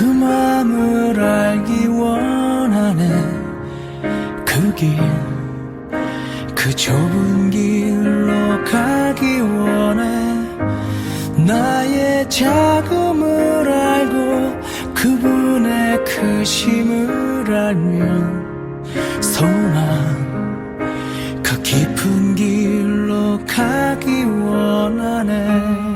그 맘을 알기 원하네. 그 길, 그 좁은 길로 가기 원해. 나의 작음을 알고 그분의 크심을 알면 소망, 그 깊은 길로 가기 원하네.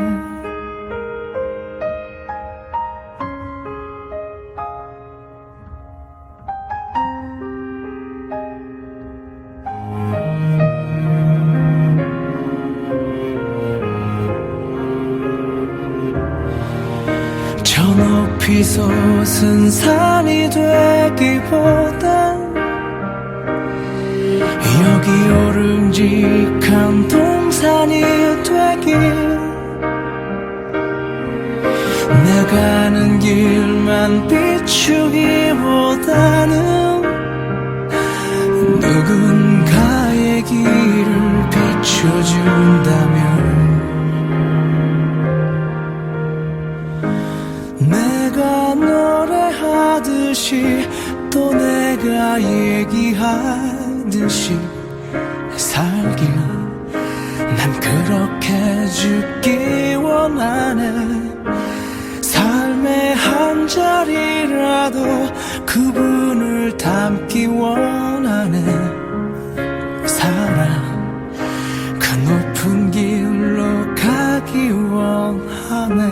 저 높이 솟은 산이 되기보단 여기 오름직한 동산이 되길. 내가 가는 길만 비추기보다는 누군가의 길을 비춰준다면 내가 노래하듯이 또 내가 얘기하듯이 살길. 난 그렇게 죽기 원하네. 삶의 한 자리라도 그분을 담기 원하네. 사랑, 그 높은 길로 가기 원하네.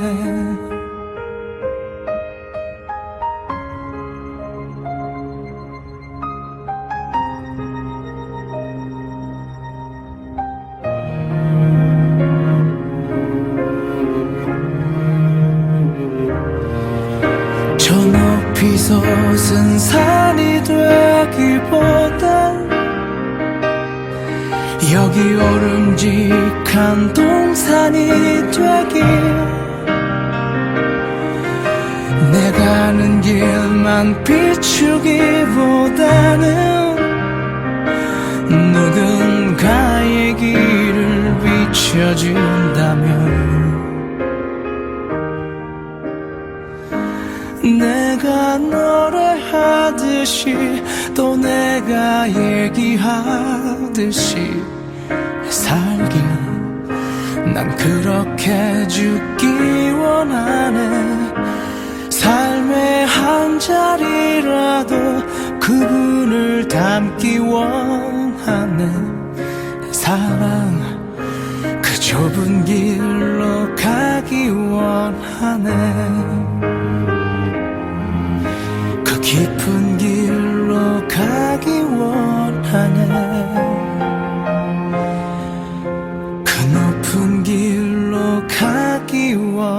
저 높이 솟은 산이 되기보단 여기 오름직한 동산이 되길. 내 가는 길만 비추기보다는 누군가의 길을 비춰준다면 내가 노래하듯이 또 내가 얘기하듯이 살길. 난 그렇게 죽기 원하네. 삶의 한 자리라도 그분을 담기 원하네. 사랑, 그 좁은 길로 가기 원하네. 그 깊은 길로 가기 원하네. 그 높은 길로 가기 원하네.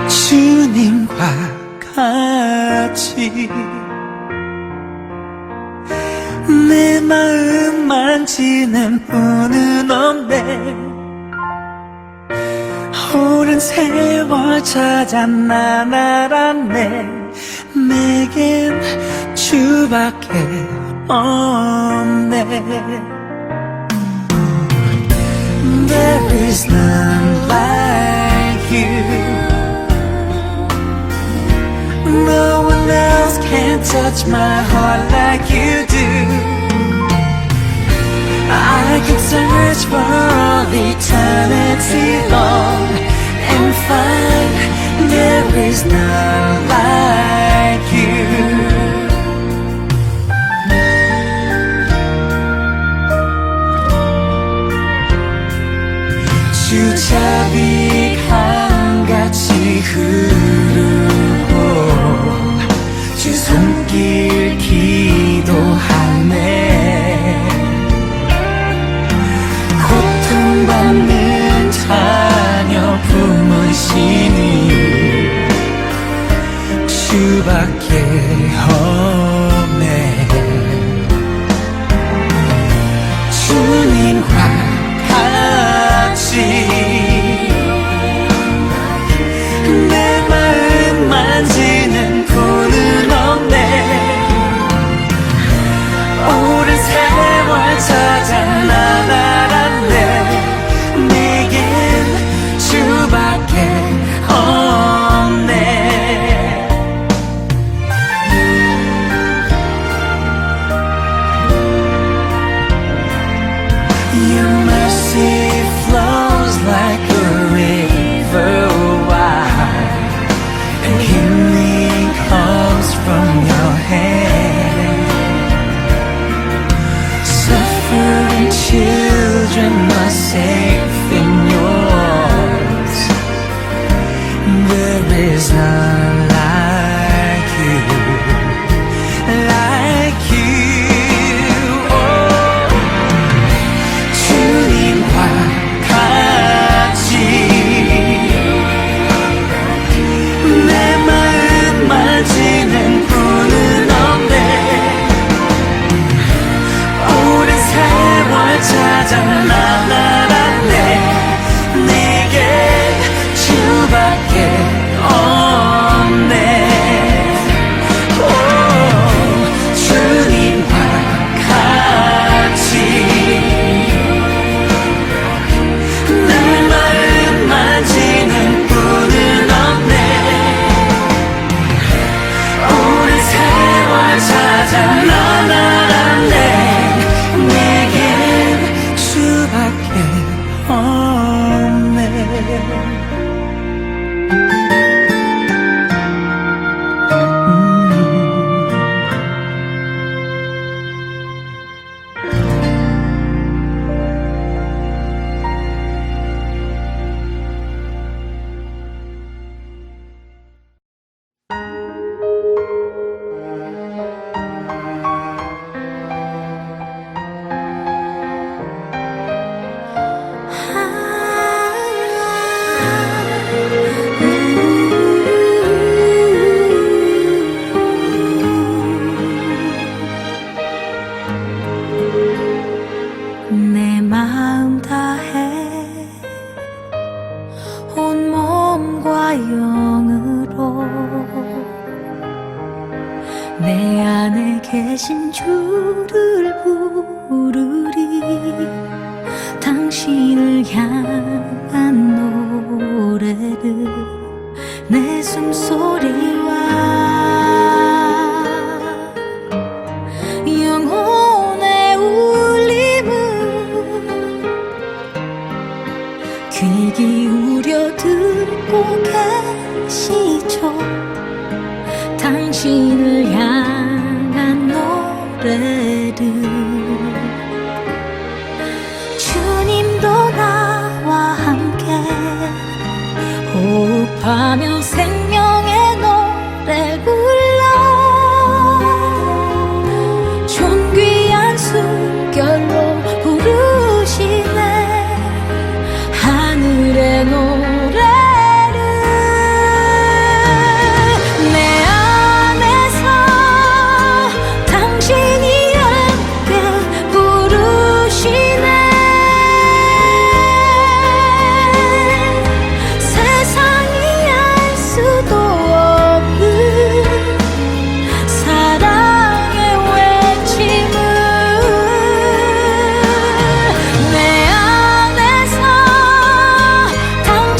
주님과 같이 내 마음 만지는 분은 없네. 오랜 세월 찾아 난 알았네. 내겐 주밖에 없네. There is none like you. No one else can touch my heart like you do. I could search for all eternity There is none like you. 주잡이 강같이 흐르고 주 손길 기도하네. 고통받는 자녀 품으시니 주밖에 없네. 주님과 같이 내 마음 만지는 분은 없네. 오랜 세월 찾아 나아갔네. 내겐 주밖에 없네. Your mercy flows like a river wide, and healing comes from your hand. Suffering children are safe in yours. There is none like you, like you. Oh, 주님과 같이 내 마음 만지는 분은 없네. 오랜 세월 찾아 나아갔네. 내게 주밖에 없네. 오, 주님과 같이 내 마음 만지는 분은 없네. 오랜 세월 찾아 나아갔네. 내겐 주밖에 없네. 내 마음 다해 온 몸과 영으로 내 안에 계신 주를 부르리. 당신을 향한 노래를 내 숨소리와 영혼의 울림을 귀 기울여 듣고 계시죠. 당신을 향한 노래를 주님도 나와 함께 호흡하며 생명의 노래 불러 존귀한 숨결로 부르시네. 하늘의 노래를 내 안에서 당신이 함께 부르시네. 세상이 알 수도 없는 사랑의 외침을 내 안에서 당신이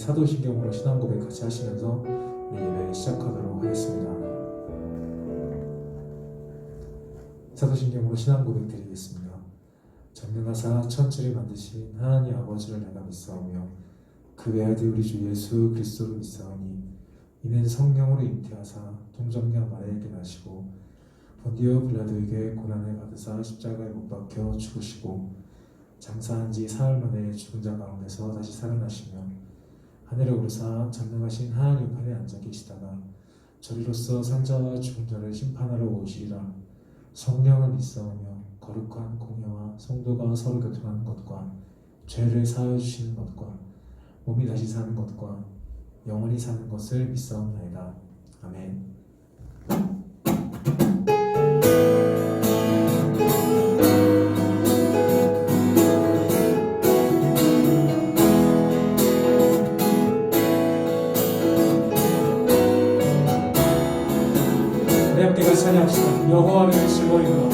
사도신경으로 신앙 고백 같이 하시면서 예배 시작하도록 하겠습니다. 사도신경으로 신앙 고백 드리겠습니다. 전능하사 천지를 만드신 하나님 아버지를 내가 믿사오며 그 외아들 우리 주 예수 그리스도를 믿사오니 이는 성령으로 잉태하사 동정녀 마리아에게 나시고 본디오 빌라도에게 고난을 받으사 십자가에 못 박혀 죽으시고 장사한 지 사흘 만에 죽은 자 가운데서 다시 살아나시며 하늘에 오르사 전능하신 하나님 우편에 앉아 계시다가 저리로서 산자와 죽은 자를 심판하러 오시리라. 성령을 믿사오며 거룩한 공예와 성도가 서로 교통하는 것과 죄를 사하여 주시는 것과 몸이 다시 사는 것과 영원히 사는 것을 믿사옵나이다. 아멘. 우리 함께 같이 찬양합시다. 여호와를 즐거이 불러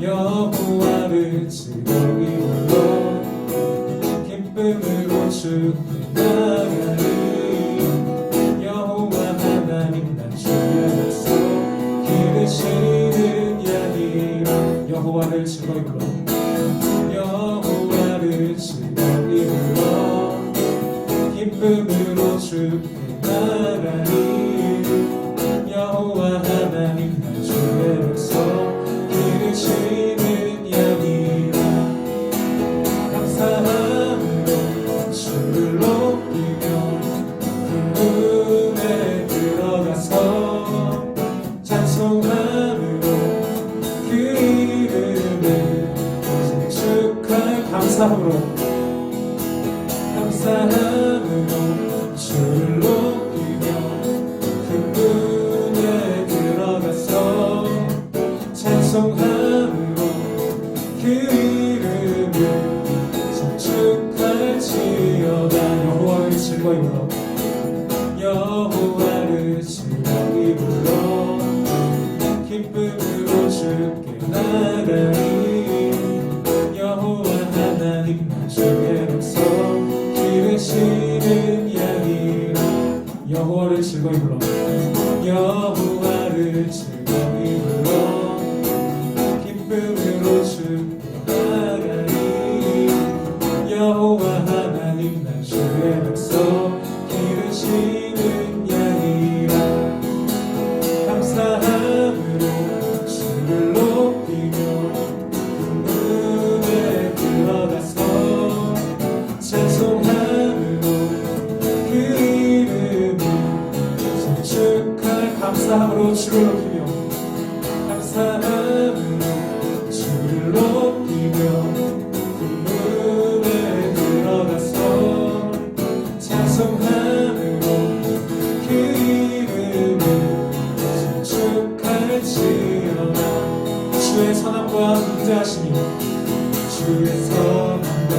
여호와를 즐거이 불러 기쁨으로 주께 나가리 여호와 하나님 난 주의 백성 기르시는 양이라 여호와를 즐거이 불러 여호와를 즐거이 불러 기쁨으로 주께 나가리 여호와 하나님 난 주의 백성 기르시는 양이라 감사함으로 주를 높이며 궁금에 들어가서 찬송함으로 그 이름을 송축할 감사함으로 주를 높이며 궁금에 들어가서 찬송함으로 그 이름을 송축할지어다 여호와를 즐거이 불러 여호와를 즐거이 불러 기쁨으로 주께 나가리 여호와 하나님 난 주의 백성 기르시는 양이라 여호와를 즐거이 불러 여호와를 즐거이 불러 기쁨으로 주께 나가리 여호와 하나님 난 주의 백성 기르시는 양이라 감사함으로 주를 높이며 궁금에 들어가서 찬송함으로 그 이름을 송축할 감사함으로 주를 높이며 감사함으로 주를 높이며 궁금에 들어가서 찬송함으로 그 이름을 송축할지어다 주의 선함과 인자하심이 주의 선함과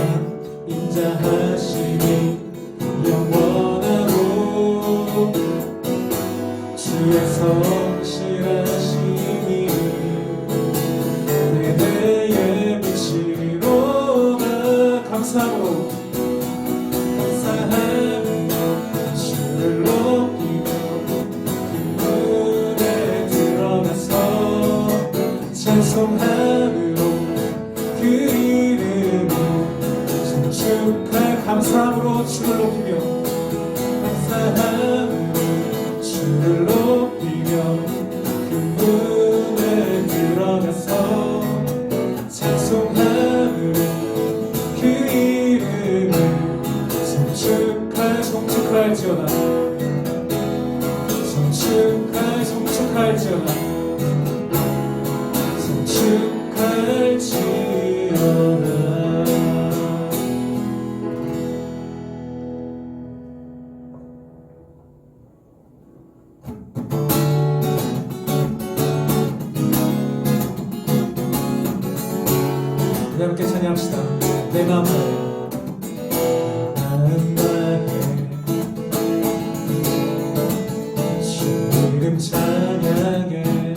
인자하심이 영원하고 주의 성실하심이 내 대에 빛이로다 감사함으로 주를 높이며 궁문에 들어가서 찬송함으로 그 이름을 송축할 감사함으로 주를 높이며 감사함으로 주를 높이며 궁문에 들어가서 찬송함으로 그 이름을 송축할지어다 송축할지어다 우리 함께 찬양합시다. 내 마음 다해 주 이름 찬양해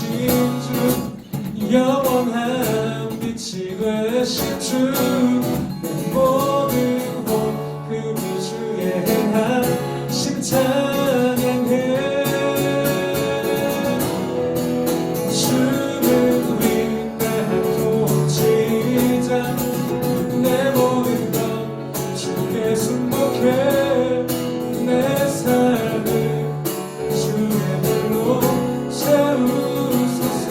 주 영원한 빛이 되신 주 내 모든 그 주의 행하심 찬양해 주는 위대한 통치자 내 모든 것 주께 순복해 내 삶을 주의 불로 채우소서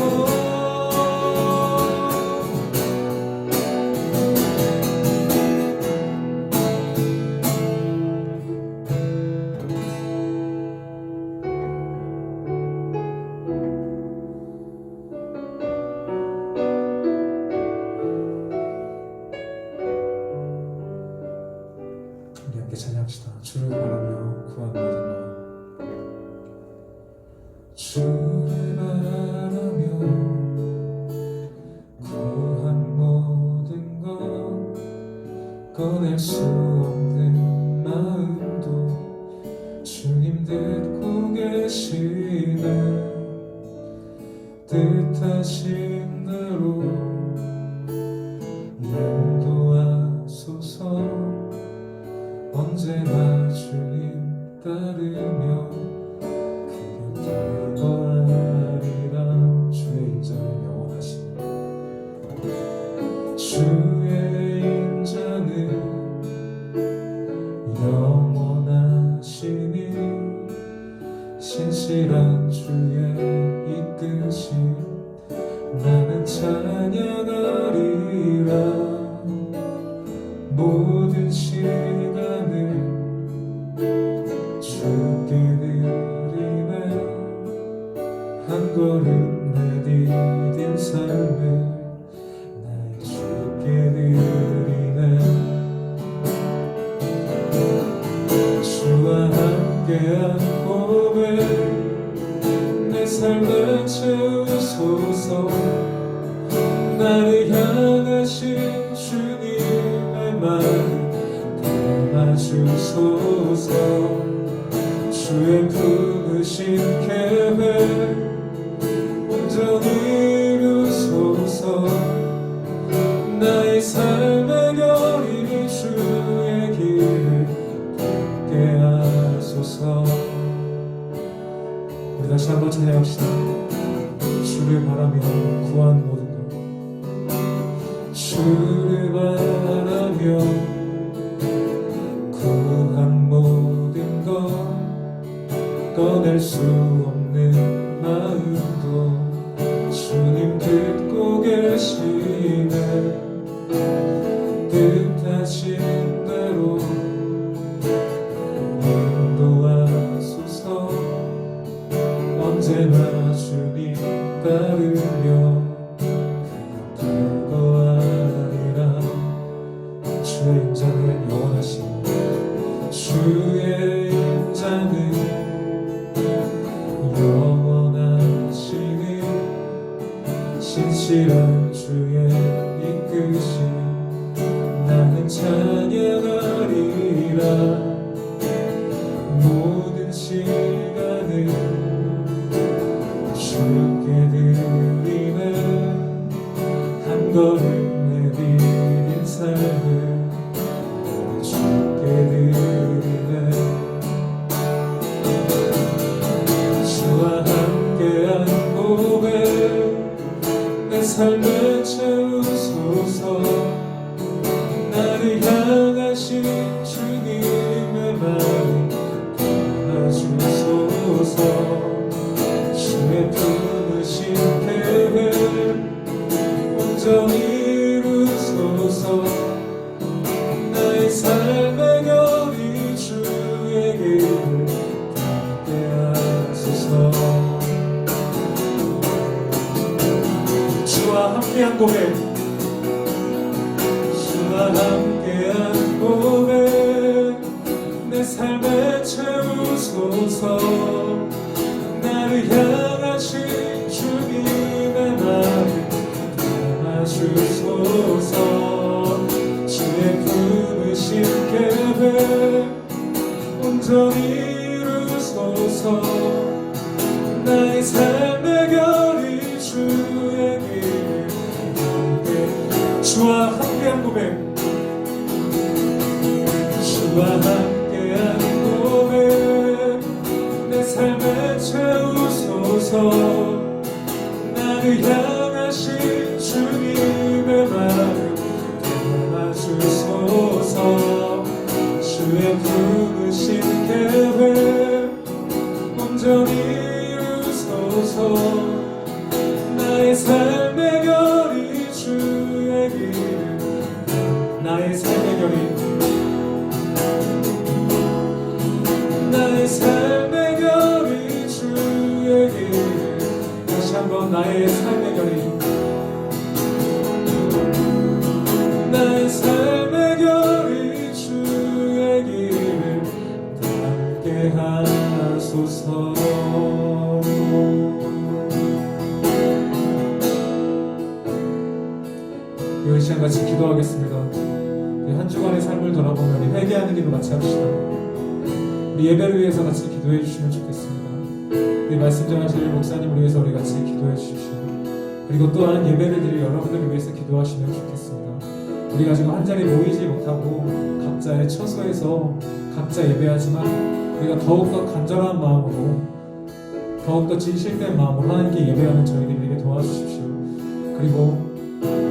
우리 함께 찬양합시다. 주를 바라며 구한 모든 것 주를 바라며 구한 모든 것 꺼낼 수 없는 마음도 주님 듣고 계시네 뜻하신 대로 인도하소서 언제나 주님 따르며 그 곁에 거하리라 주의 인자는 영원하시니 주의 인자는 영원하시니 신실한 주의 이끄심 나는 찬양하리라 모든 시간을 주께 드리네 한 걸음 내디딘 삶을 나의 주께 드리네 주와 함께한 고백 내 삶을 채우소서 나를 향하신 주님의 말 담아주소서 주의 품으신 계획 온전히 이루소서 나의 삶의 결의를 주의 길을 걷게 하소서 우리 다시 한번 찬양합시다. 주를 바라며 구한 모든 것 주를 바라며 구한 모든 것 꺼낼 수 없는 마음도 주님 듣고 계시네 뜻하신 대로 인도하소서 언제나 주님 따르며 거하리라 주의 인자는 영원하시니 주의 인자는 영원하시니 신실한 주의 이끄심 나는 찬양하리라 모든 시간을 주께 드리네 한 걸음 내디딘 삶을 주께 드리네 주와 함께한 고백 내 삶을 채우소서 나를 향하신 주님의 말 담아주소서 주의 품으신 계획 온전히 이루소서 나의 삶의 결의 주의 길을 걷게 하소서 주와 함께한 고백 주와 함께한 고백 내 삶에 채우소서 나를 향하신 주님의 말을 담아주소서 주의 품으신 계획 온전히 이루소서 나의 삶의 결의 주소서. 나를 향하신 주님의 마음 도와주소서. 주의 부르신 계획 온전히 이루소서. 나의 삶의 결이 주의 길, 나의 삶의 결이, 나의 삶의 결이 주의 길. 다시 한번 나의 삶의 결이, 나의 삶의 결이 주의 길 닿게 하소서. 이 시간 같이 기도하겠습니다. 한 주간의 삶을 돌아보면 회개하는 일로 같이 합시다. 우리 예배를 위해서 같이 기도해 주시면 좋겠습니다. 우리 말씀 전하실 목사님을 위해서 우리 같이 기도해 주십시오. 그리고 또한 예배를 드릴 여러분들을 위해서 기도하시면 좋겠습니다. 우리가 지금 한 자리에 모이지 못하고 각자의 처소에서 각자 예배하지만 우리가 더욱더 간절한 마음으로, 더욱더 진실된 마음으로 하나님께 예배하는 저희들이 되게 도와주십시오. 그리고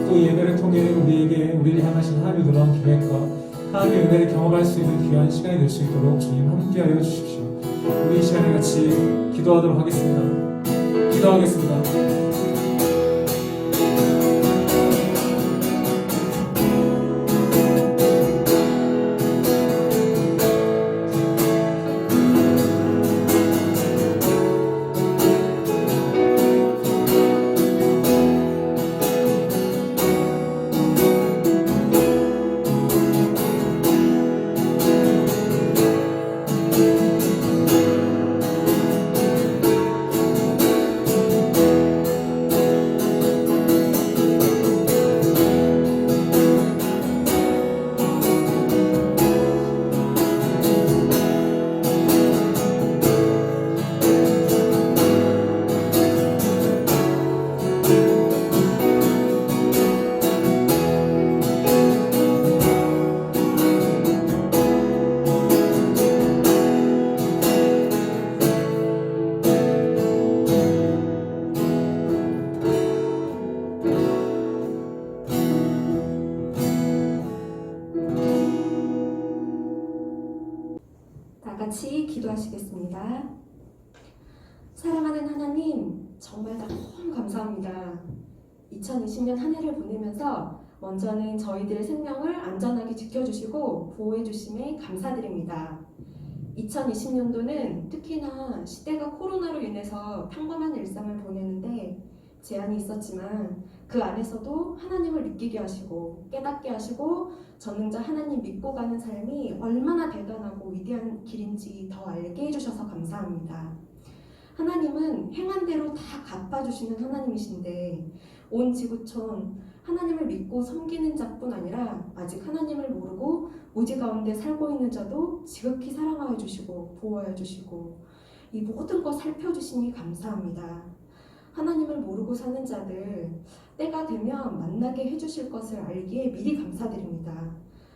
또 예배를 통해 우리를 향하신 하나님의 놀라운 계획과 하나님의 은혜를 경험할 수 있는 귀한 시간이 될 수 있도록 주님 함께하여 주십시오. 우리 이 시간에 같이 기도하도록 하겠습니다. 기도하겠습니다. 같이 기도하시겠습니다. 사랑하는 하나님, 정말 너무 감사합니다. 2020년 한 해를 보내면서 먼저는 저희들의 생명을 안전하게 지켜주시고 보호해주심에 감사드립니다. 2020년도는 특히나 시대가 코로나로 인해서 평범한 일상을 보내는데 제한이 있었지만 그 안에서도 하나님을 느끼게 하시고 깨닫게 하시고 전능자 하나님 믿고 가는 삶이 얼마나 대단하고 위대한 길인지 더 알게 해주셔서 감사합니다. 하나님은 행한 대로 다 갚아주시는 하나님이신데 온 지구촌 하나님을 믿고 섬기는 자뿐 아니라 아직 하나님을 모르고 무지 가운데 살고 있는 자도 지극히 사랑하여 주시고 보호하여 주시고 이 모든 것 살펴주시니 감사합니다. 하나님을 모르고 사는 자들 때가 되면 만나게 해주실 것을 알기에 미리 감사드립니다.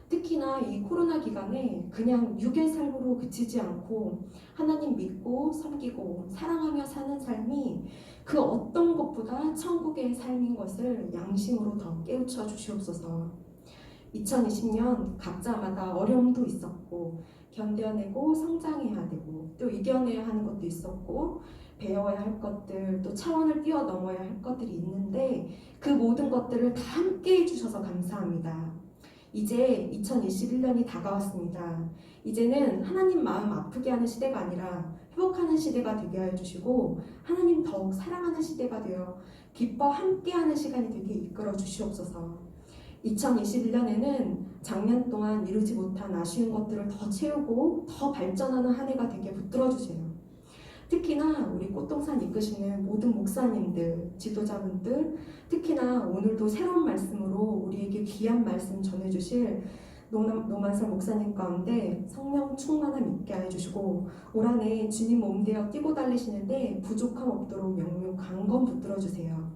특히나 이 코로나 기간에 그냥 육의 삶으로 그치지 않고 하나님 믿고 섬기고 사랑하며 사는 삶이 그 어떤 것보다 천국의 삶인 것을 양심으로 더 깨우쳐 주시옵소서. 2020년 각자마다 어려움도 있었고 견뎌내고 성장해야 되고 또 이겨내야 하는 것도 있었고 배워야 할 것들 또 차원을 뛰어넘어야 할 것들이 있는데 그 모든 것들을 다 함께 해주셔서 감사합니다. 이제 2021년이 다가왔습니다. 이제는 하나님 마음 아프게 하는 시대가 아니라 회복하는 시대가 되게 해주시고 하나님 더욱 사랑하는 시대가 되어 기뻐 함께하는 시간이 되게 이끌어 주시옵소서. 2021년에는 작년 동안 이루지 못한 아쉬운 것들을 더 채우고 더 발전하는 한 해가 되게 붙들어 주세요. 특히나 우리 꽃동산 이끄시는 모든 목사님들, 지도자분들, 특히나 오늘도 새로운 말씀으로 우리에게 귀한 말씀 전해주실 노만설 목사님 가운데 성령 충만함 있게 해주시고 올 한 해 주님 몸되어 뛰고 달리시는데 부족함 없도록 영영 강건 붙들어 주세요.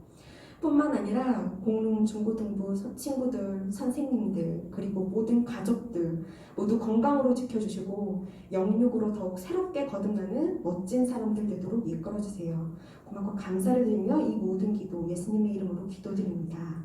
뿐만 아니라 공릉 중고등부 친구들, 선생님들, 그리고 모든 가족들 모두 건강으로 지켜주시고 영육으로 더욱 새롭게 거듭나는 멋진 사람들 되도록 이끌어주세요. 고맙고 감사를 드리며 이 모든 기도 예수님의 이름으로 기도드립니다.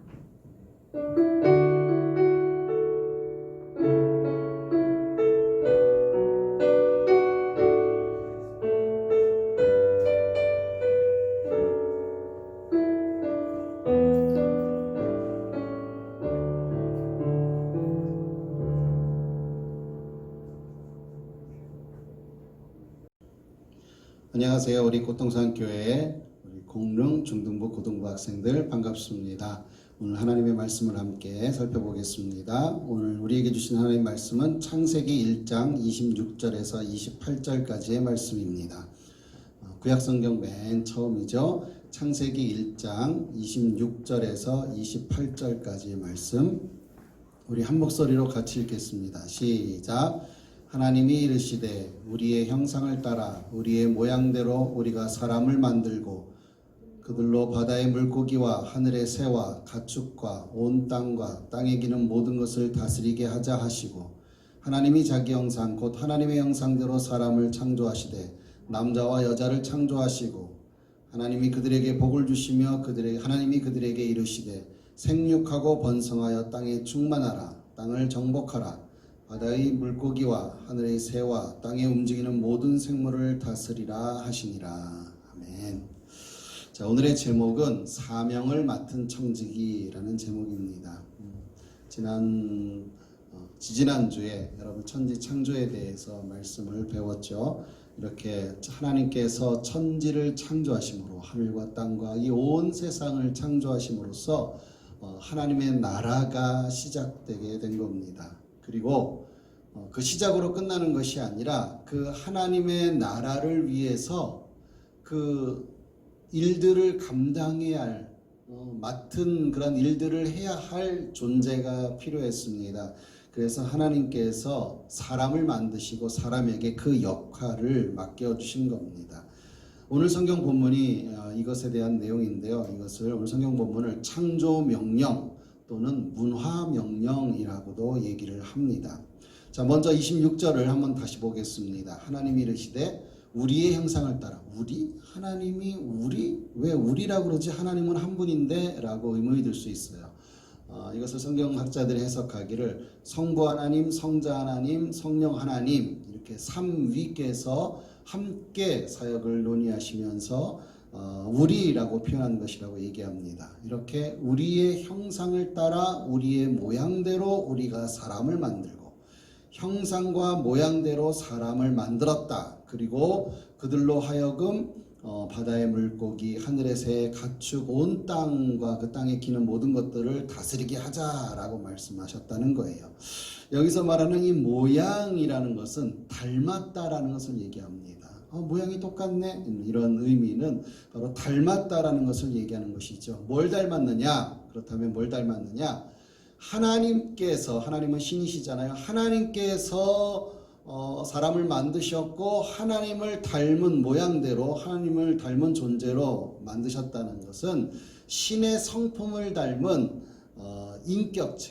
안녕하세요. 우리 꽃동산교회 우리 공릉 중등부 고등부 학생들 반갑습니다. 오늘 하나님의 말씀을 함께 살펴보겠습니다. 오늘 우리에게 주신 하나님의 말씀은 창세기 1장 26절에서 28절까지의 말씀입니다. 구약성경 맨 처음이죠. 창세기 1장 26절에서 28절까지의 말씀 우리 한 목소리로 같이 읽겠습니다. 시작. 하나님이 이르시되 우리의 형상을 따라 우리의 모양대로 우리가 사람을 만들고 그들로 바다의 물고기와 하늘의 새와 가축과 온 땅과 땅에 기는 모든 것을 다스리게 하자 하시고 하나님이 자기 형상 곧 하나님의 형상대로 사람을 창조하시되 남자와 여자를 창조하시고 하나님이 그들에게 복을 주시며 하나님이 그들에게 이르시되 생육하고 번성하여 땅에 충만하라 땅을 정복하라 바다의 물고기와 하늘의 새와 땅에 움직이는 모든 생물을 다스리라 하시니라. 아멘. 자, 오늘의 제목은 사명을 맡은 청지기라는 제목입니다. 지지난주에 여러분 천지 창조에 대해서 말씀을 배웠죠. 이렇게 하나님께서 천지를 창조하심으로 하늘과 땅과 이 온 세상을 창조하심으로써 하나님의 나라가 시작되게 된 겁니다. 그리고 그 시작으로 끝나는 것이 아니라 그 하나님의 나라를 위해서 그 일들을 감당해야 할 맡은 그런 일들을 해야 할 존재가 필요했습니다. 그래서 하나님께서 사람을 만드시고 사람에게 그 역할을 맡겨주신 겁니다. 오늘 성경 본문이 이것에 대한 내용인데요. 이것을 오늘 성경 본문을 창조명령 또는 문화명령이라고도 얘기를 합니다. 자, 먼저 26절을 한번 다시 보겠습니다. 하나님이 이르시되 우리의 형상을 따라 우리? 하나님이 우리? 왜 우리라고 그러지? 하나님은 한 분인데? 라고 의문이 들 수 있어요. 이것을 성경학자들이 해석하기를 성부 하나님, 성자 하나님, 성령 하나님 이렇게 삼위께서 함께 사역을 논의하시면서 우리라고 표현한 것이라고 얘기합니다. 이렇게 우리의 형상을 따라 우리의 모양대로 우리가 사람을 만들고 형상과 모양대로 사람을 만들었다. 그리고 그들로 하여금 바다의 물고기, 하늘의 새, 가축, 온 땅과 그 땅에 기는 모든 것들을 다스리게 하자라고 말씀하셨다는 거예요. 여기서 말하는 이 모양이라는 것은 닮았다라는 것을 얘기합니다. 모양이 똑같네? 이런 의미는 바로 닮았다라는 것을 얘기하는 것이죠. 뭘 닮았느냐? 그렇다면 뭘 닮았느냐? 하나님은 신이시잖아요. 하나님께서 사람을 만드셨고 하나님을 닮은 모양대로 하나님을 닮은 존재로 만드셨다는 것은 신의 성품을 닮은 인격체,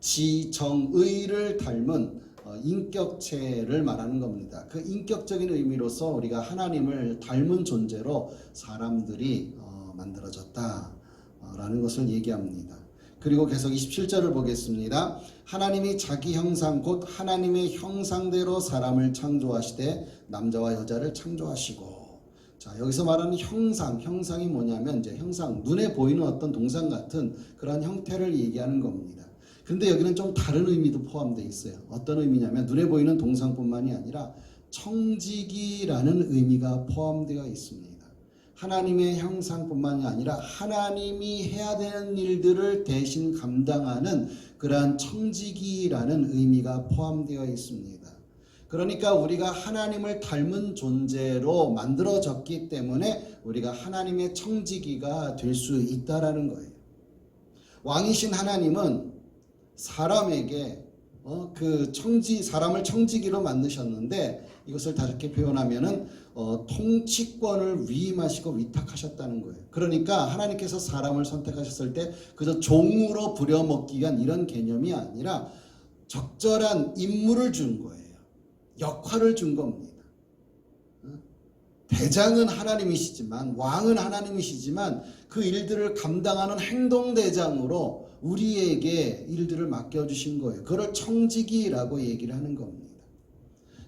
지정의를 닮은 인격체를 말하는 겁니다. 그 인격적인 의미로서 우리가 하나님을 닮은 존재로 사람들이 만들어졌다라는 것을 얘기합니다. 그리고 계속 27절을 보겠습니다. 하나님이 자기 형상 곧 하나님의 형상대로 사람을 창조하시되 남자와 여자를 창조하시고. 자, 여기서 말하는 형상이 뭐냐면 이제 형상, 눈에 보이는 어떤 동상 같은 그런 형태를 얘기하는 겁니다. 근데 여기는 좀 다른 의미도 포함되어 있어요. 어떤 의미냐면 눈에 보이는 동상뿐만이 아니라 청지기라는 의미가 포함되어 있습니다. 하나님의 형상뿐만이 아니라 하나님이 해야 되는 일들을 대신 감당하는 그러한 청지기라는 의미가 포함되어 있습니다. 그러니까 우리가 하나님을 닮은 존재로 만들어졌기 때문에 우리가 하나님의 청지기가 될 수 있다라는 거예요. 왕이신 하나님은 사람에게 사람을 청지기로 만드셨는데 이것을 다르게 표현하면은 통치권을 위임하시고 위탁하셨다는 거예요. 그러니까 하나님께서 사람을 선택하셨을 때 그저 종으로 부려먹기 위한 이런 개념이 아니라 적절한 임무를 준 거예요. 역할을 준 겁니다. 대장은 하나님이시지만, 왕은 하나님이시지만 그 일들을 감당하는 행동대장으로 우리에게 일들을 맡겨주신 거예요. 그걸 청지기라고 얘기를 하는 겁니다.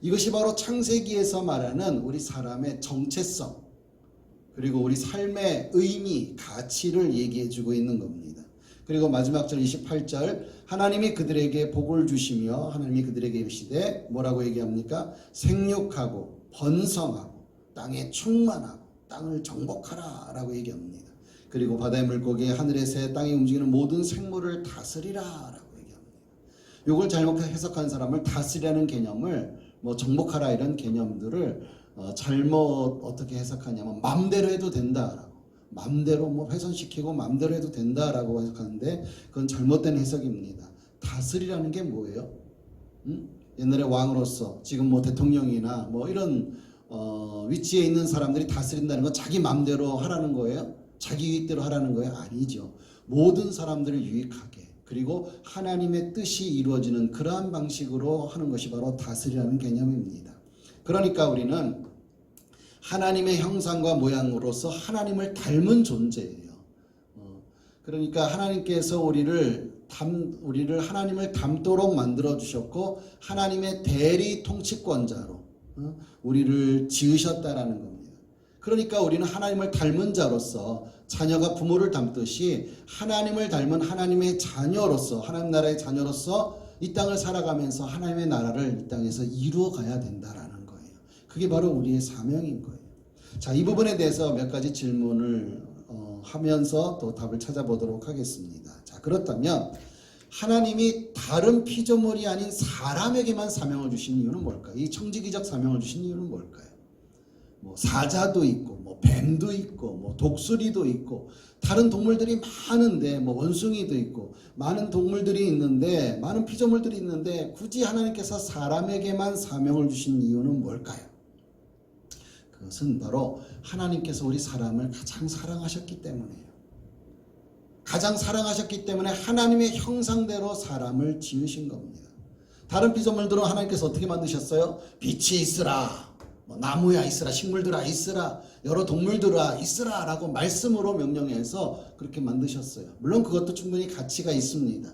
이것이 바로 창세기에서 말하는 우리 사람의 정체성, 그리고 우리 삶의 의미, 가치를 얘기해주고 있는 겁니다. 그리고 마지막 절 28절, 하나님이 그들에게 복을 주시며 하나님이 그들에게 이르시되 뭐라고 얘기합니까? 생육하고 번성하고 땅에 충만하고 땅을 정복하라 라고 얘기합니다. 그리고 바다의 물고기, 하늘의 새, 땅에 움직이는 모든 생물을 다스리라 라고 얘기합니다. 이걸 잘못 해석한 사람을 다스리라는 개념을 정복하라 이런 개념들을 잘못 어떻게 해석하냐면 맘대로 해도 된다라고, 맘대로 훼손시키고 맘대로 해도 된다라고 해석하는데 그건 잘못된 해석입니다. 다스리라는 게 뭐예요? 옛날에 왕으로서 지금 대통령이나 이런 위치에 있는 사람들이 다스린다는 건 자기 맘대로 하라는 거예요? 자기 이익대로 하라는 거예요? 아니죠. 모든 사람들을 유익하게, 그리고 하나님의 뜻이 이루어지는 그러한 방식으로 하는 것이 바로 다스리라는 개념입니다. 그러니까 우리는 하나님의 형상과 모양으로서 하나님을 닮은 존재예요. 그러니까 하나님께서 우리를 하나님을 닮도록 만들어 주셨고 하나님의 대리 통치권자로 우리를 지으셨다라는 겁니다. 그러니까 우리는 하나님을 닮은 자로서, 자녀가 부모를 닮듯이 하나님을 닮은 하나님의 자녀로서, 하나님 나라의 자녀로서 이 땅을 살아가면서 하나님의 나라를 이 땅에서 이루어 가야 된다라는 거예요. 그게 바로 우리의 사명인 거예요. 자, 이 부분에 대해서 몇 가지 질문을 하면서 또 답을 찾아보도록 하겠습니다. 자, 그렇다면 하나님이 다른 피조물이 아닌 사람에게만 사명을 주신 이유는 뭘까요? 이 청지기적 사명을 주신 이유는 뭘까요? 사자도 있고 뱀도 있고 독수리도 있고 다른 동물들이 많은데 원숭이도 있고 많은 동물들이 있는데, 많은 피조물들이 있는데 굳이 하나님께서 사람에게만 사명을 주신 이유는 뭘까요? 그것은 바로 하나님께서 우리 사람을 가장 사랑하셨기 때문이에요. 가장 사랑하셨기 때문에 하나님의 형상대로 사람을 지으신 겁니다. 다른 피조물들은 하나님께서 어떻게 만드셨어요? 빛이 있으라, 나무야 있으라, 식물들아 있으라, 여러 동물들아 있으라 라고 말씀으로 명령해서 그렇게 만드셨어요. 물론 그것도 충분히 가치가 있습니다.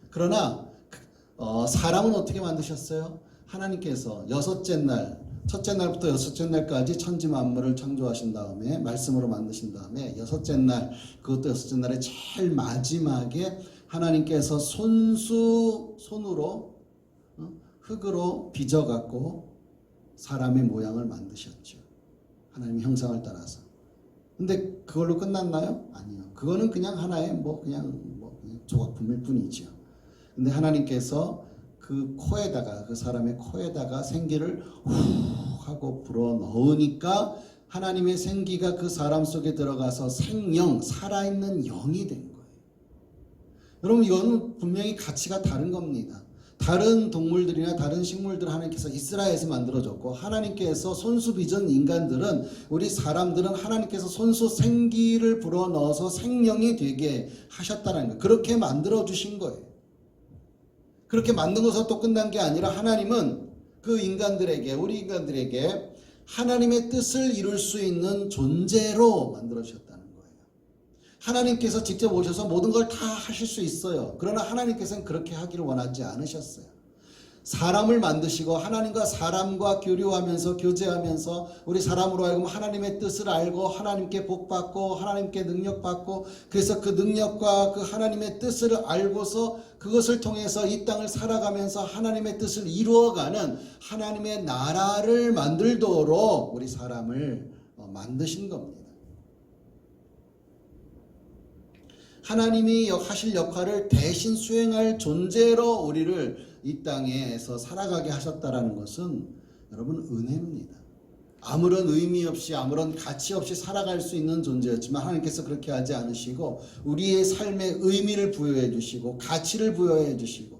그러나 사람은 어떻게 만드셨어요? 하나님께서 첫째 날부터 여섯째 날까지 천지 만물을 창조하신 다음에 말씀으로 만드신 다음에 여섯째 날, 그것도 여섯째 날의 제일 마지막에 하나님께서 손으로 흙으로 빚어갖고 사람의 모양을 만드셨죠. 하나님의 형상을 따라서. 근데 그걸로 끝났나요? 아니요. 그거는 그냥 하나의 그냥 조각품일 뿐이죠. 근데 하나님께서 그 사람의 코에다가 생기를 후 하고 불어 넣으니까 하나님의 생기가 그 사람 속에 들어가서 생명, 살아있는 영이 된 거예요. 여러분, 이건 분명히 가치가 다른 겁니다. 다른 동물들이나 다른 식물들 하나님께서 이스라엘에서 만들어줬고, 하나님께서 손수 빚은 인간들은, 우리 사람들은 하나님께서 손수 생기를 불어넣어서 생명이 되게 하셨다는 거예요. 그렇게 만들어주신 거예요. 그렇게 만든 것으로 또 끝난 게 아니라 하나님은 그 인간들에게, 우리 인간들에게 하나님의 뜻을 이룰 수 있는 존재로 만들어주셨다는 거예요. 하나님께서 직접 오셔서 모든 걸 다 하실 수 있어요. 그러나 하나님께서는 그렇게 하기를 원하지 않으셨어요. 사람을 만드시고 하나님과 사람과 교류하면서, 교제하면서 우리 사람으로 하여금 하나님의 뜻을 알고 하나님께 복받고 하나님께 능력받고, 그래서 그 능력과 그 하나님의 뜻을 알고서 그것을 통해서 이 땅을 살아가면서 하나님의 뜻을 이루어가는 하나님의 나라를 만들도록 우리 사람을 만드신 겁니다. 하나님이 하실 역할을 대신 수행할 존재로 우리를 이 땅에서 살아가게 하셨다라는 것은 여러분 은혜입니다. 아무런 의미 없이, 아무런 가치 없이 살아갈 수 있는 존재였지만 하나님께서 그렇게 하지 않으시고 우리의 삶에 의미를 부여해 주시고 가치를 부여해 주시고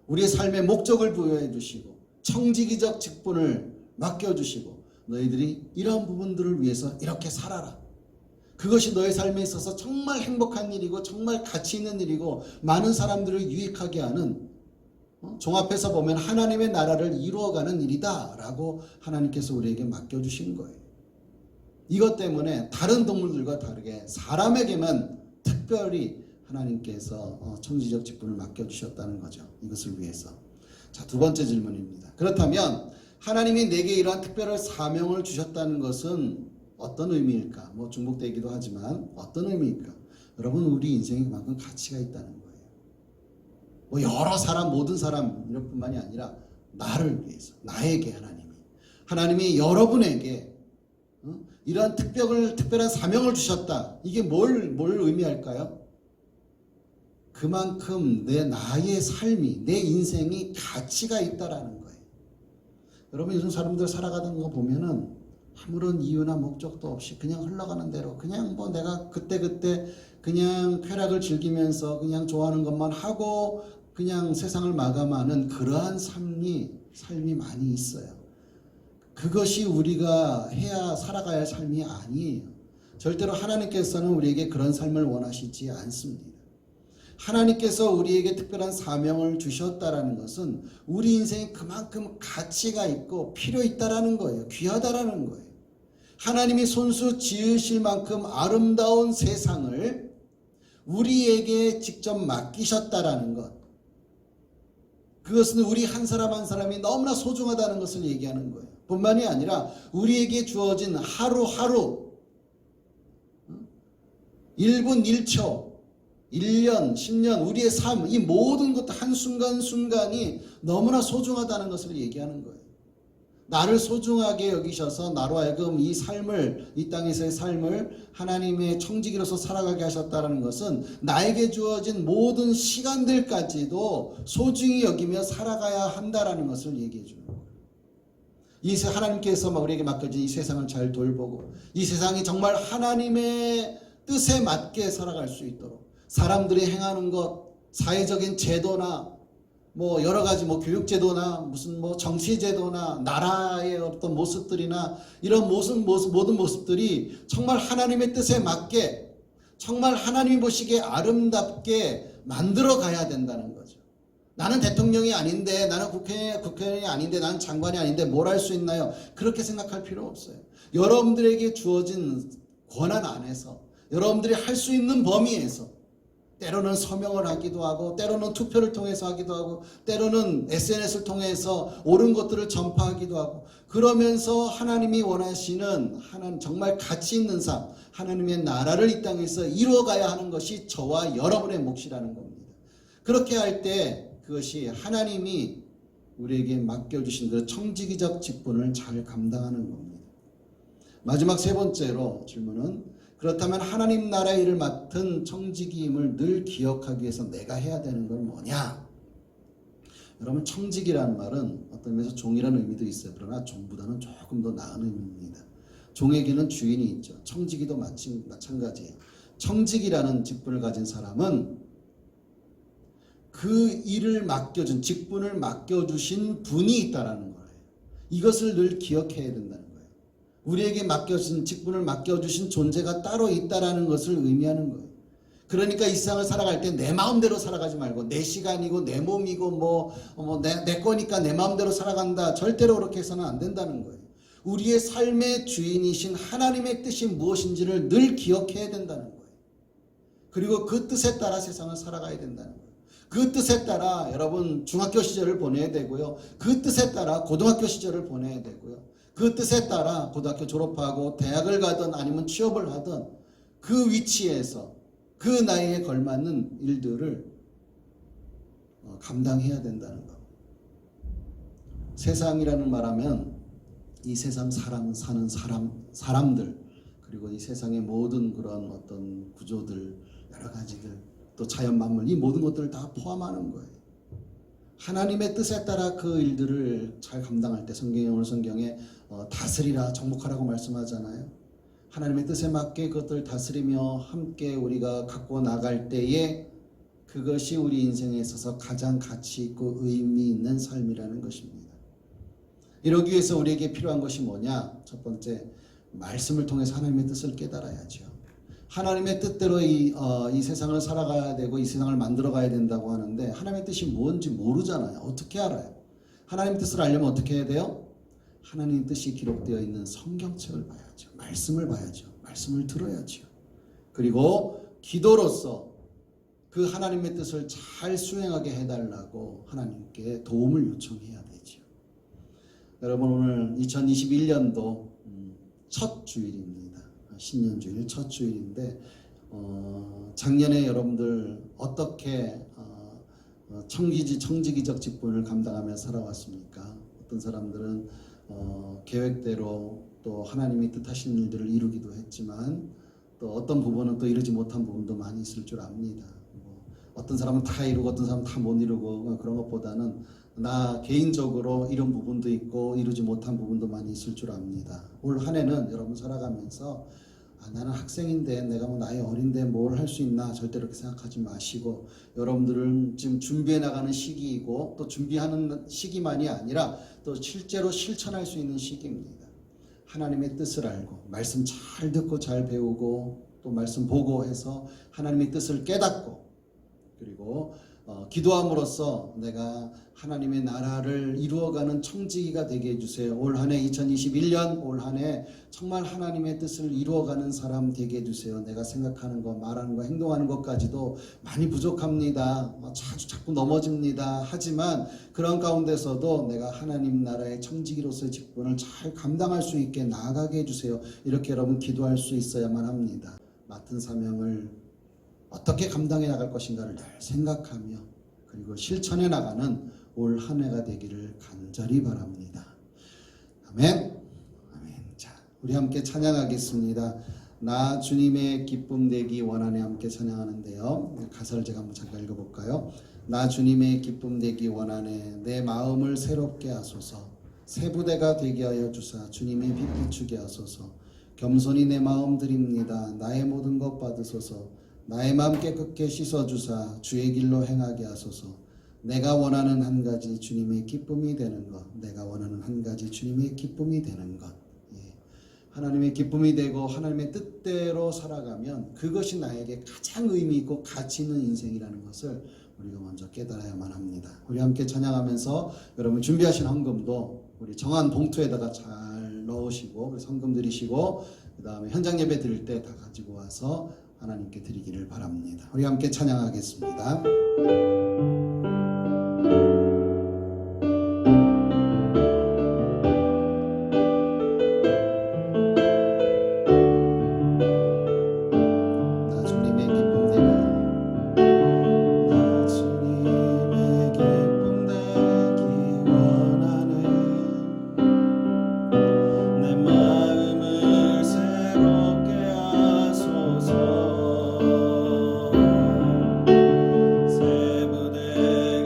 우리의 삶의 목적을 부여해 주시고 청지기적 직분을 맡겨주시고 너희들이 이런 부분들을 위해서 이렇게 살아라. 그것이 너의 삶에 있어서 정말 행복한 일이고 정말 가치 있는 일이고 많은 사람들을 유익하게 하는 종합해서 보면 하나님의 나라를 이루어가는 일이다 라고 하나님께서 우리에게 맡겨주신 거예요. 이것 때문에 다른 동물들과 다르게 사람에게만 특별히 하나님께서 청지적 직분을 맡겨주셨다는 거죠. 이것을 위해서. 자, 두 번째 질문입니다. 그렇다면 하나님이 내게 이러한 특별한 사명을 주셨다는 것은 어떤 의미일까? 뭐 중복되기도 하지만 어떤 의미일까? 여러분, 우리 인생에 그만큼 가치가 있다는 거예요. 뭐 여러 사람, 모든 사람 이런 뿐만이 아니라 나를 위해서, 나에게 하나님이 여러분에게 이러한 특별한 사명을 주셨다. 이게 뭘 의미할까요? 그만큼 나의 삶이, 내 인생이 가치가 있다라는 거예요. 여러분, 요즘 사람들 살아가는 거 보면은 아무런 이유나 목적도 없이 그냥 흘러가는 대로 그냥 뭐 내가 그때 그냥 쾌락을 즐기면서 그냥 좋아하는 것만 하고 그냥 세상을 마감하는 그러한 삶이 많이 있어요. 그것이 우리가 해야 살아가야 할 삶이 아니에요. 절대로 하나님께서는 우리에게 그런 삶을 원하시지 않습니다. 하나님께서 우리에게 특별한 사명을 주셨다라는 것은 우리 인생에 그만큼 가치가 있고 필요 있다라는 거예요. 귀하다라는 거예요. 하나님이 손수 지으실 만큼 아름다운 세상을 우리에게 직접 맡기셨다라는 것. 그것은 우리 한 사람 한 사람이 너무나 소중하다는 것을 얘기하는 거예요. 뿐만이 아니라 우리에게 주어진 하루하루 1분 1초 1년, 10년, 우리의 삶, 이 모든 것 한순간순간이 너무나 소중하다는 것을 얘기하는 거예요. 나를 소중하게 여기셔서 나로 하여금 이 삶을, 이 땅에서의 삶을 하나님의 청지기로서 살아가게 하셨다는 것은 나에게 주어진 모든 시간들까지도 소중히 여기며 살아가야 한다는 것을 얘기해 주는 거예요. 하나님께서 우리에게 맡겨진 이 세상을 잘 돌보고 이 세상이 정말 하나님의 뜻에 맞게 살아갈 수 있도록 사람들이 행하는 것, 사회적인 제도나 뭐 여러 가지 교육제도나 무슨 정치제도나 나라의 어떤 모습들이나 이런 모든 모습들이 정말 하나님의 뜻에 맞게 정말 하나님이 보시기에 아름답게 만들어 가야 된다는 거죠. 나는 대통령이 아닌데, 나는 국회의원이 아닌데, 나는 장관이 아닌데 뭘 할 수 있나요? 그렇게 생각할 필요 없어요. 여러분들에게 주어진 권한 안에서 여러분들이 할 수 있는 범위에서 때로는 서명을 하기도 하고 때로는 투표를 통해서 하기도 하고 때로는 SNS를 통해서 옳은 것들을 전파하기도 하고 그러면서 하나님이 원하시는 정말 가치 있는 삶, 하나님의 나라를 이 땅에서 이루어가야 하는 것이 저와 여러분의 몫이라는 겁니다. 그렇게 할 때 그것이 하나님이 우리에게 맡겨주신 그 청지기적 직분을 잘 감당하는 겁니다. 마지막 세 번째로 질문은 그렇다면 하나님 나라의 일을 맡은 청지기임을 늘 기억하기 위해서 내가 해야 되는 건 뭐냐? 여러분, 청지기라는 말은 어떤 의미에서 종이라는 의미도 있어요. 그러나 종보다는 조금 더 나은 의미입니다. 종에게는 주인이 있죠. 청지기도 마찬가지예요. 청지기라는 직분을 가진 사람은 그 일을 맡겨준, 직분을 맡겨주신 분이 있다는 거예요. 이것을 늘 기억해야 된다는 거예요. 우리에게 맡겨진 직분을 맡겨주신 존재가 따로 있다는 것을 의미하는 거예요. 그러니까 이 세상을 살아갈 때 내 마음대로 살아가지 말고 내 시간이고 내 몸이고 내 거니까 내 마음대로 살아간다. 절대로 그렇게 해서는 안 된다는 거예요. 우리의 삶의 주인이신 하나님의 뜻이 무엇인지를 늘 기억해야 된다는 거예요. 그리고 그 뜻에 따라 세상을 살아가야 된다는 거예요. 그 뜻에 따라 여러분 중학교 시절을 보내야 되고요. 그 뜻에 따라 고등학교 시절을 보내야 되고요. 그 뜻에 따라 고등학교 졸업하고 대학을 가든 아니면 취업을 하든 그 위치에서 그 나이에 걸맞는 일들을 감당해야 된다는 것. 세상이라는 말하면 이 세상 사는 사람들 그리고 이 세상의 모든 그런 어떤 구조들 여러 가지들 또 자연 만물 이 모든 것들을 다 포함하는 거예요. 하나님의 뜻에 따라 그 일들을 잘 감당할 때 오늘 성경에 다스리라 정복하라고 말씀하잖아요. 하나님의 뜻에 맞게 그것들을 다스리며 함께 우리가 갖고 나갈 때에 그것이 우리 인생에 있어서 가장 가치 있고 의미 있는 삶이라는 것입니다. 이러기 위해서 우리에게 필요한 것이 뭐냐? 첫 번째, 말씀을 통해서 하나님의 뜻을 깨달아야죠. 하나님의 뜻대로 이 세상을 살아가야 되고 이 세상을 만들어가야 된다고 하는데 하나님의 뜻이 뭔지 모르잖아요. 어떻게 알아요? 하나님의 뜻을 알려면 어떻게 해야 돼요? 하나님의 뜻이 기록되어 있는 성경책을 봐야죠. 말씀을 봐야죠. 말씀을 들어야죠. 그리고 기도로서 그 하나님의 뜻을 잘 수행하게 해달라고 하나님께 도움을 요청해야 되죠. 여러분, 오늘 2021년도 첫 주일입니다. 신년주일 첫 주일인데 작년에 여러분들 어떻게 청지기적 직분을 감당하며 살아왔습니까? 어떤 사람들은 계획대로 또 하나님이 뜻하신 일들을 이루기도 했지만 또 어떤 부분은 또 이루지 못한 부분도 많이 있을 줄 압니다. 어떤 사람은 다 이루고 어떤 사람은 다 못 이루고 그런 것보다는 나 개인적으로 이런 부분도 있고 이루지 못한 부분도 많이 있을 줄 압니다. 올 한 해는 여러분 살아가면서 나는 학생인데 내가 뭐 나이 어린데 뭘 할 수 있나 절대 그렇게 생각하지 마시고 여러분들은 지금 준비해 나가는 시기이고 또 준비하는 시기만이 아니라 또 실제로 실천할 수 있는 시기입니다. 하나님의 뜻을 알고 말씀 잘 듣고 잘 배우고 또 말씀 보고 해서 하나님의 뜻을 깨닫고 그리고 기도함으로써 내가 하나님의 나라를 이루어가는 청지기가 되게 해주세요. 올 한 해 2021년 올 한 해 정말 하나님의 뜻을 이루어가는 사람 되게 해주세요. 내가 생각하는 것, 말하는 것, 행동하는 것까지도 많이 부족합니다. 자꾸 넘어집니다. 하지만 그런 가운데서도 내가 하나님 나라의 청지기로서의 직분을 잘 감당할 수 있게 나아가게 해주세요. 이렇게 여러분 기도할 수 있어야만 합니다. 맡은 사명을 어떻게 감당해 나갈 것인가를 늘 생각하며 그리고 실천해 나가는 올 한 해가 되기를 간절히 바랍니다. 아멘. 아멘. 자, 우리 함께 찬양하겠습니다. 나 주님의 기쁨 되기 원하네 함께 찬양하는데요. 가사를 제가 한번 잠깐 읽어볼까요? 나 주님의 기쁨 되기 원하네 내 마음을 새롭게 하소서 새 부대가 되게 하여 주사 주님의 빛 비추게 하소서 겸손히 내 마음 드립니다. 나의 모든 것 받으소서 나의 마음 깨끗게 씻어주사 주의 길로 행하게 하소서 내가 원하는 한 가지 주님의 기쁨이 되는 것 내가 원하는 한 가지 주님의 기쁨이 되는 것 하나님의 기쁨이 되고 하나님의 뜻대로 살아가면 그것이 나에게 가장 의미 있고 가치 있는 인생이라는 것을 우리가 먼저 깨달아야만 합니다. 우리 함께 찬양하면서 여러분 준비하신 헌금도 우리 정한 봉투에다가 잘 넣으시고 헌금 드리시고 그 다음에 현장 예배 드릴 때 다 가지고 와서 하나님께 드리기를 바랍니다. 우리 함께 찬양하겠습니다. 새 부대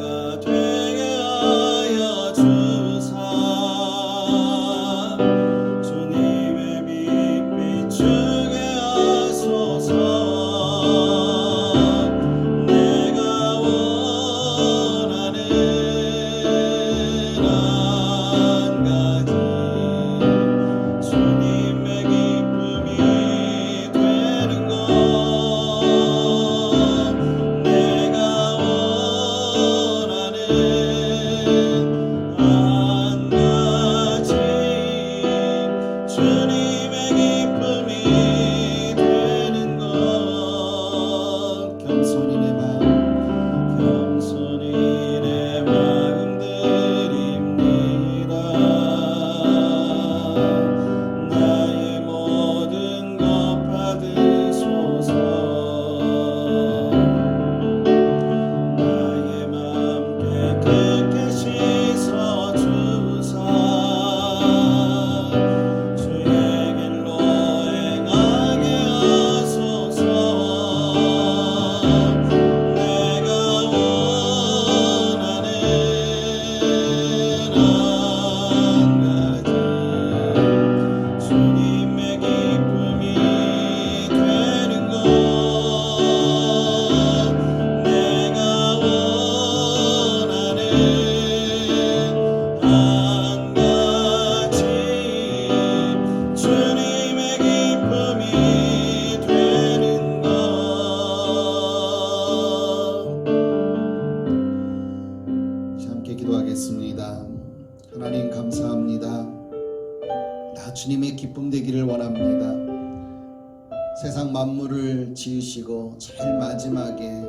만물을 지으시고 제일 마지막에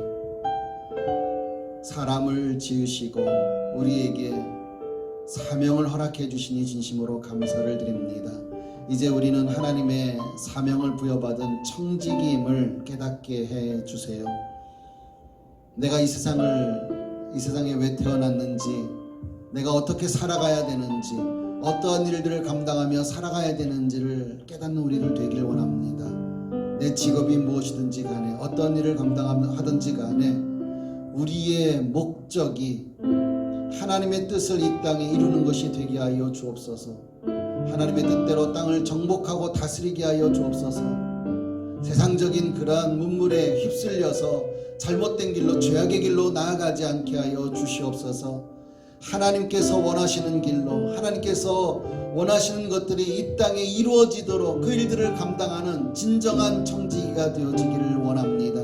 사람을 지으시고 우리에게 사명을 허락해 주시니 진심으로 감사를 드립니다. 이제 우리는 하나님의 사명을 부여받은 청지기임을 깨닫게 해 주세요. 내가 이 세상에 왜 태어났는지, 내가 어떻게 살아가야 되는지, 어떠한 일들을 감당하며 살아가야 되는지를 깨닫는 우리를 되길 원합니다. 내 직업이 무엇이든지 간에, 어떤 일을 감당하든지 간에 우리의 목적이 하나님의 뜻을 이 땅에 이루는 것이 되게 하여 주옵소서. 하나님의 뜻대로 땅을 정복하고 다스리게 하여 주옵소서. 세상적인 그러한 문물에 휩쓸려서 잘못된 길로, 죄악의 길로 나아가지 않게 하여 주시옵소서. 하나님께서 원하시는 길로, 하나님께서 원하시는 것들이 이 땅에 이루어지도록 그 일들을 감당하는 진정한 청지기가 되어지기를 원합니다.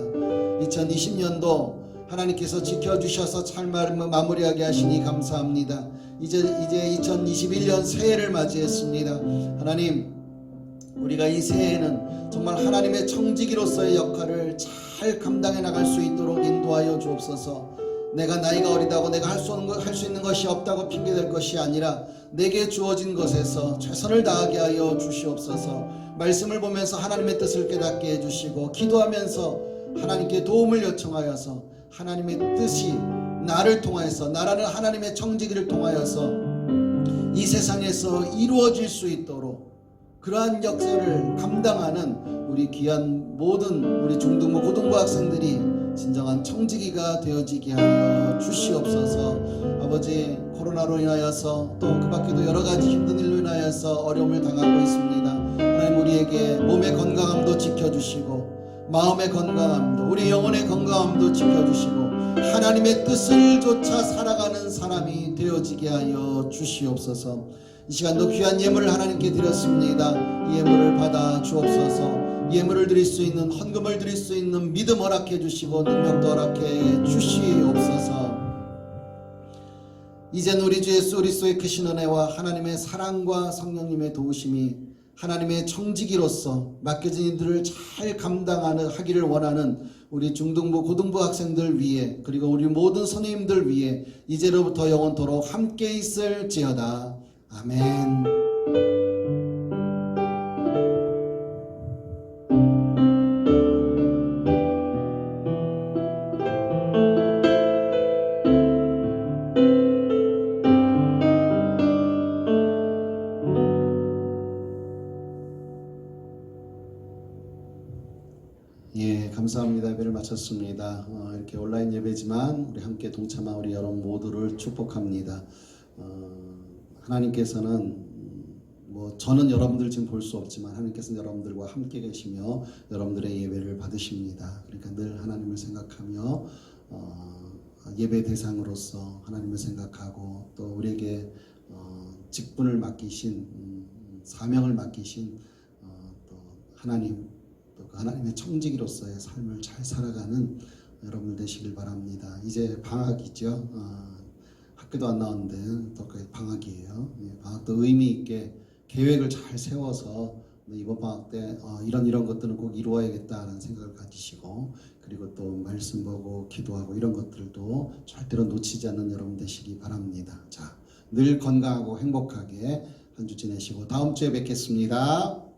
2020년도 하나님께서 지켜주셔서 잘 마무리하게 하시니 감사합니다. 이제 2021년 새해를 맞이했습니다. 하나님, 우리가 이 새해에는 정말 하나님의 청지기로서의 역할을 잘 감당해 나갈 수 있도록 인도하여 주옵소서. 내가 나이가 어리다고 내가 할 수 있는 것이 없다고 핑계댈 것이 아니라 내게 주어진 것에서 최선을 다하게 하여 주시옵소서. 말씀을 보면서 하나님의 뜻을 깨닫게 해주시고, 기도하면서 하나님께 도움을 요청하여서 하나님의 뜻이 나를 통하여서, 나라는 하나님의 청지기를 통하여서 이 세상에서 이루어질 수 있도록 그러한 역사를 감당하는 우리 귀한 모든 우리 중등부 고등부 학생들이 진정한 청지기가 되어지게 하여 주시옵소서. 아버지, 코로나로 인하여서 또 그 밖에도 여러 가지 힘든 일로 인하여서 어려움을 당하고 있습니다. 하나님, 우리에게 몸의 건강함도 지켜주시고 마음의 건강함도, 우리 영혼의 건강함도 지켜주시고 하나님의 뜻을 쫓아 살아가는 사람이 되어지게 하여 주시옵소서. 이 시간도 귀한 예물을 하나님께 드렸습니다. 이 예물을 받아 주옵소서. 예물을 드릴 수 있는, 헌금을 드릴 수 있는 믿음 허락해 주시고 능력도 허락해 주시옵소서. 이젠 우리 주 예수 그리스도의 크신 은혜와 하나님의 사랑과 성령님의 도우심이 하나님의 청지기로서 맡겨진 일들을 잘 하기를 원하는 우리 중등부 고등부 학생들 위해, 그리고 우리 모든 선생님들 위해 이제로부터 영원토록 함께 있을지어다. 아멘. 예, 감사합니다. 예배를 마쳤습니다. 이렇게 온라인 예배지만 우리 함께 동참한 우리 여러분 모두를 축복합니다. 하나님께서는 저는 여러분들 지금 볼 수 없지만 하나님께서는 여러분들과 함께 계시며 여러분들의 예배를 받으십니다. 그러니까 늘 하나님을 생각하며 예배 대상으로서 하나님을 생각하고, 또 우리에게 직분을 맡기신, 사명을 맡기신 또 하나님, 또 하나님의 청지기로서의 삶을 잘 살아가는 여러분들 되시길 바랍니다. 이제 방학이죠. 학교도 안 나왔는데 또 방학이에요. 방학도 의미 있게 계획을 잘 세워서 이번 방학 때 이런 것들은 꼭 이루어야겠다는 생각을 가지시고, 그리고 또 말씀 보고 기도하고 이런 것들도 절대로 놓치지 않는 여러분 되시기 바랍니다. 자, 늘 건강하고 행복하게 한 주 지내시고 다음 주에 뵙겠습니다.